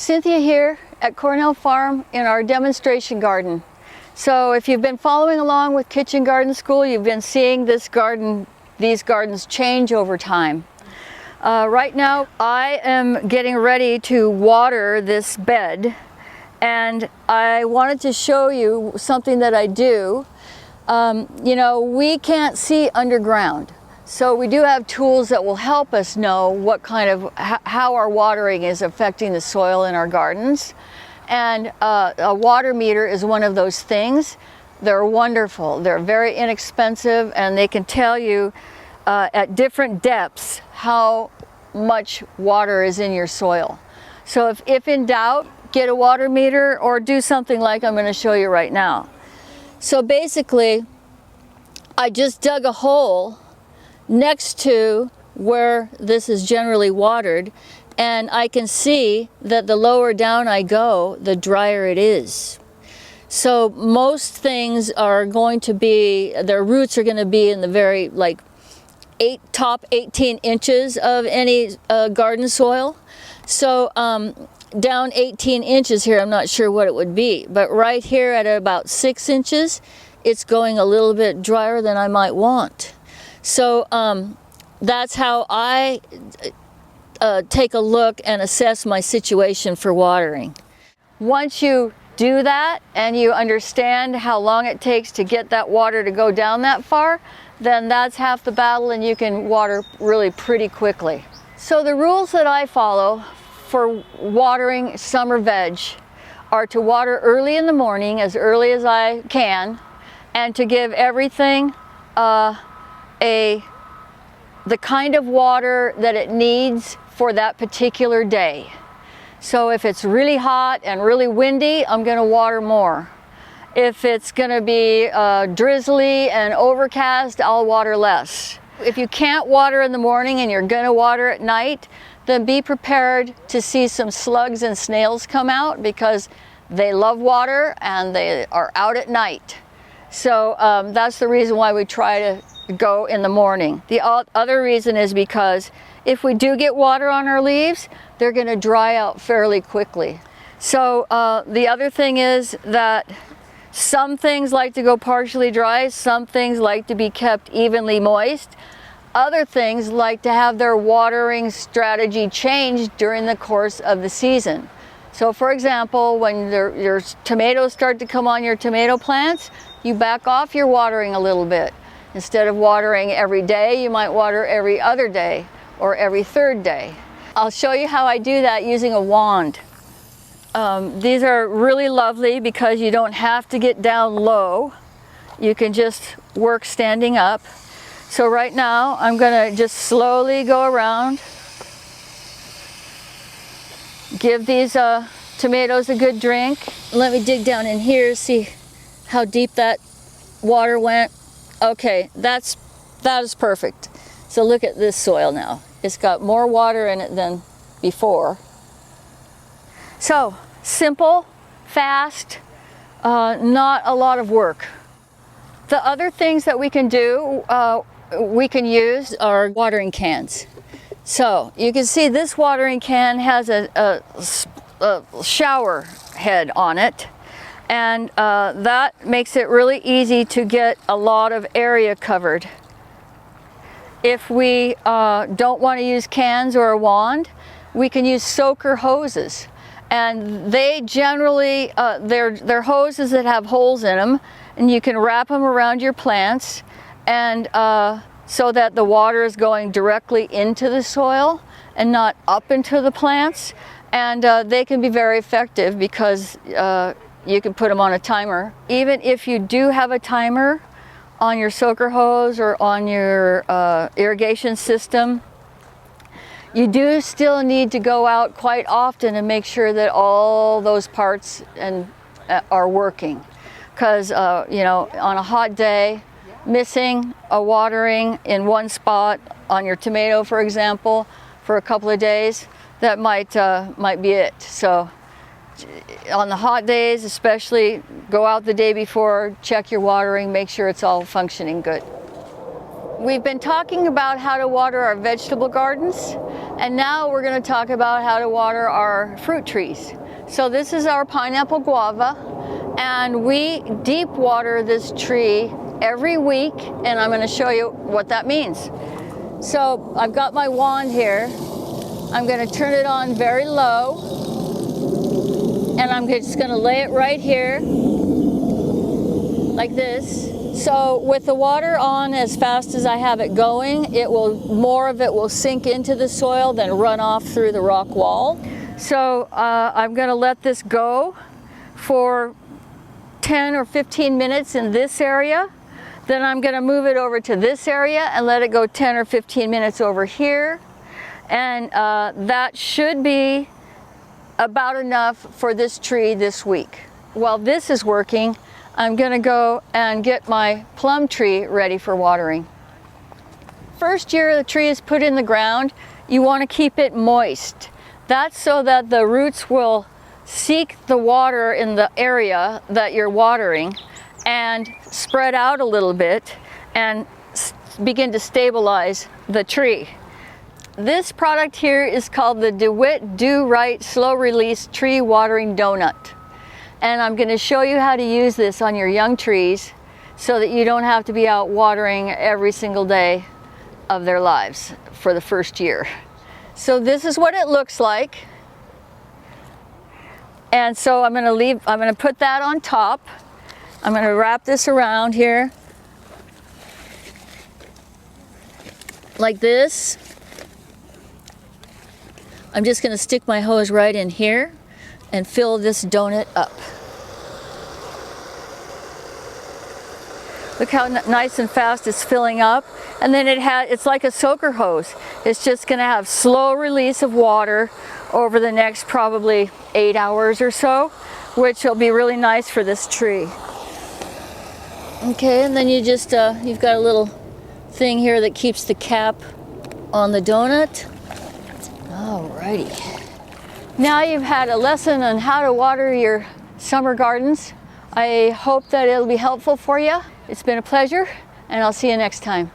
Cynthia here at Cornell Farm in our demonstration garden. So if you've been following along with Kitchen Garden School, you've been seeing these gardens change over time. Right now I am getting ready to water this bed, and I wanted to show you something that I do. You know, we can't see underground. So we do have tools that will help us know what kind of, how our watering is affecting the soil in our gardens. And a water meter is one of those things. They're wonderful. They're very inexpensive, and they can tell you at different depths how much water is in your soil. So if in doubt, get a water meter or do something like I'm going to show you right now. So basically, I just dug a hole next to where this is generally watered, and I can see that the lower down I go, the drier it is. So most things are going to be, their roots are going to be in the very top 18 inches of any garden soil. So down 18 inches here, I'm not sure what it would be, but right here at about 6 inches, it's going a little bit drier than I might want. So that's how I take a look and assess my situation for watering. Once you do that and you understand how long it takes to get that water to go down that far, then that's half the battle, and you can water really pretty quickly. So the rules that I follow for watering summer veg are to water early in the morning, as early as I can, and to give everything the kind of water that it needs for that particular day. So if it's really hot and really windy, I'm going to water more. If it's going to be drizzly and overcast, I'll water less. If you can't water in the morning and you're going to water at night, then be prepared to see some slugs and snails come out, because they love water and they are out at night. So that's the reason why we try to go in the morning. The other reason is because if we do get water on our leaves, they're going to dry out fairly quickly. So the other thing is that some things like to go partially dry, some things like to be kept evenly moist. Other things like to have their watering strategy changed during the course of the season. So for example, when your tomatoes start to come on your tomato plants, you back off your watering a little bit. Instead of watering every day, you might water every other day or every third day. I'll show you how I do that using a wand. These are really lovely because you don't have to get down low. You can just work standing up. So right now, I'm going to just slowly go around. Give these tomatoes a good drink. Let me dig down in here, see how deep that water went. Okay, that is perfect. So look at this soil now. It's got more water in it than before. So simple, fast, not a lot of work. The other things that we can do, we can use are watering cans. So you can see this watering can has a shower head on it, and that makes it really easy to get a lot of area covered. If we don't want to use cans or a wand, we can use soaker hoses. And they generally, they're hoses that have holes in them, and you can wrap them around your plants, and so that the water is going directly into the soil and not up into the plants. And they can be very effective because you can put them on a timer. Even if you do have a timer on your soaker hose or on your irrigation system, you do still need to go out quite often and make sure that all those parts are working. Because you know, on a hot day, missing a watering in one spot on your tomato, for example, for a couple of days, that might be it. So on the hot days especially, go out the day before, check your watering, make sure it's all functioning good. We've been talking about how to water our vegetable gardens. And now we're going to talk about how to water our fruit trees. So this is our pineapple guava, and we deep water this tree every week, and I'm going to show you what that means. So I've got my wand here. I'm going to turn it on very low, and I'm just going to lay it right here like this. So with the water on as fast as I have it going, more of it will sink into the soil than run off through the rock wall. So I'm going to let this go for 10 or 15 minutes in this area. Then I'm going to move it over to this area and let it go 10 or 15 minutes over here. And that should be about enough for this tree this week. While this is working, I'm going to go and get my plum tree ready for watering. First year the tree is put in the ground, you want to keep it moist. That's so that the roots will seek the water in the area that you're watering and spread out a little bit and begin to stabilize the tree. This product here is called the DeWitt Do-Right Slow Release Tree Watering Donut. And I'm going to show you how to use this on your young trees so that you don't have to be out watering every single day of their lives for the first year. So this is what it looks like. And so I'm going to put that on top. I'm going to wrap this around here like this. I'm just going to stick my hose right in here and fill this donut up. Look how nice and fast it's filling up. And then it's like a soaker hose. It's just going to have slow release of water over the next probably 8 hours or so, which will be really nice for this tree. Okay, and then you've got a little thing here that keeps the cap on the donut. Alrighty. Now you've had a lesson on how to water your summer gardens. I hope that it'll be helpful for you. It's been a pleasure, and I'll see you next time.